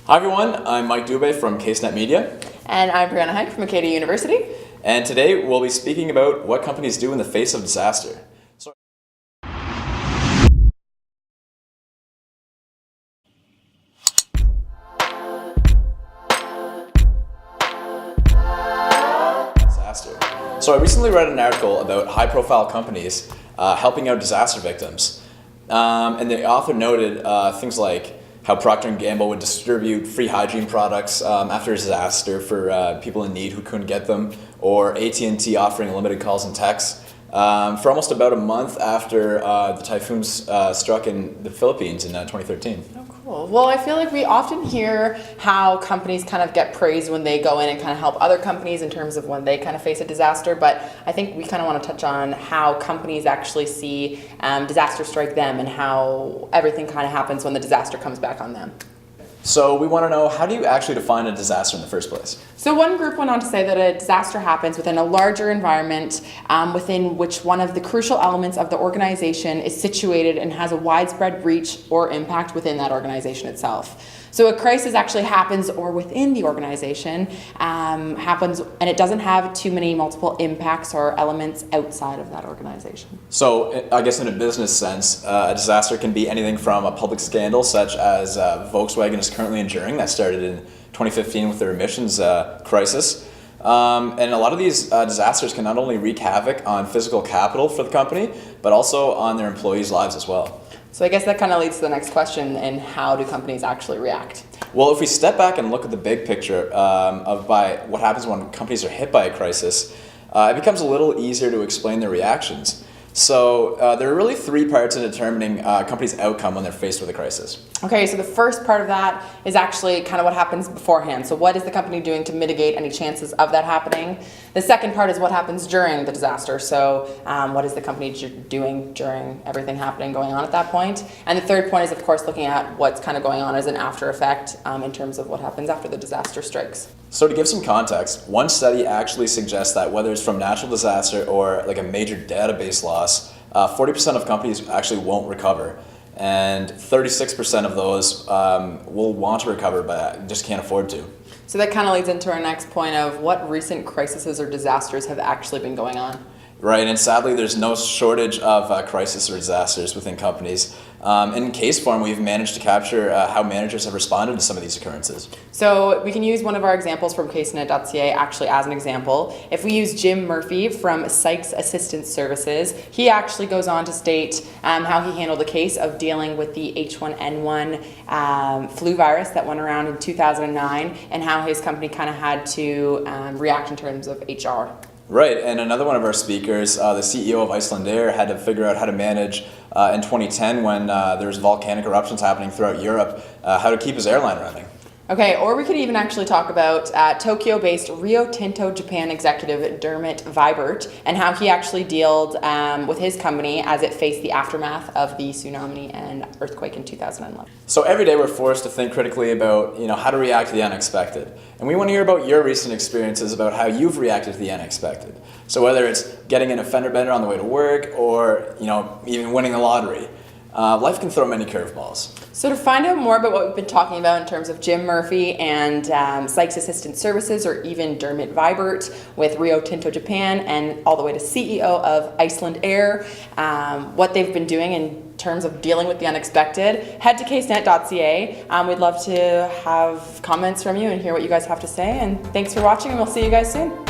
Hi everyone, I'm Mike Dubé from CaseNet Media. And I'm Birkir Hólm from Acadia University. And today we'll be speaking about what companies do in the face of disaster. So I recently read an article about high-profile companies helping out disaster victims. And the author noted things like how Procter & Gamble would distribute free hygiene products after a disaster for people in need who couldn't get them, or AT&T offering limited calls and texts for almost about a month after the typhoons struck in the Philippines in 2013. Oh, cool. Well, I feel like we often hear how companies kind of get praised when they go in and kind of help other companies in terms of when they kind of face a disaster, but I think we kind of want to touch on how companies actually see disaster strike them and how everything kind of happens when the disaster comes back on them. So we want to know, how do you actually define a disaster in the first place? So one group went on to say that a disaster happens within a larger environment within which one of the crucial elements of the organization is situated and has a widespread reach or impact within that organization itself. So a crisis actually happens or within the organization happens, and it doesn't have too many multiple impacts or elements outside of that organization. So I guess in a business sense, a disaster can be anything from a public scandal such as Volkswagen is currently enduring, that started in 2015 with their emissions crisis. And a lot of these disasters can not only wreak havoc on physical capital for the company, but also on their employees' lives as well. So I guess that kind of leads to the next question, and how do companies actually react? Well, if we step back and look at the big picture of what happens when companies are hit by a crisis, it becomes a little easier to explain their reactions. So there are really three parts in determining a company's outcome when they're faced with a crisis. Okay, so the first part of that is actually kind of what happens beforehand. So what is the company doing to mitigate any chances of that happening? The second part is what happens during the disaster. So what is the company doing during everything going on at that point? And the third point is, of course, looking at what's kind of going on as an after effect in terms of what happens after the disaster strikes. So to give some context, one study actually suggests that whether it's from natural disaster or like a major database loss, 40% of companies actually won't recover. And 36% of those will want to recover, but just can't afford to. So that kind of leads into our next point of what recent crises or disasters have actually been going on. Right, and sadly there's no shortage of crises or disasters within companies. In case form, we've managed to capture how managers have responded to some of these occurrences. So we can use one of our examples from casenet.ca actually as an example. If we use Jim Murphy from Sykes Assistance Services, he actually goes on to state how he handled the case of dealing with the H1N1 flu virus that went around in 2009, and how his company kind of had to react in terms of HR. Right, and another one of our speakers, the CEO of Icelandair, had to figure out how to manage in 2010 when there was volcanic eruptions happening throughout Europe, how to keep his airline running. Okay, or we could even actually talk about Tokyo-based Rio Tinto Japan executive Dermot Vibert and how he actually dealt with his company as it faced the aftermath of the tsunami and earthquake in 2011. So every day we're forced to think critically about how to react to the unexpected. And we want to hear about your recent experiences about how you've reacted to the unexpected. So whether it's getting an fender bender on the way to work or even winning the lottery. Life can throw many curveballs. So to find out more about what we've been talking about in terms of Jim Murphy and Sykes Assistance Services, or even Dermot Vibert with Rio Tinto Japan, and all the way to CEO of Icelandair, what they've been doing in terms of dealing with the unexpected, head to casenet.ca. We'd love to have comments from you and hear what you guys have to say. And thanks for watching, and we'll see you guys soon.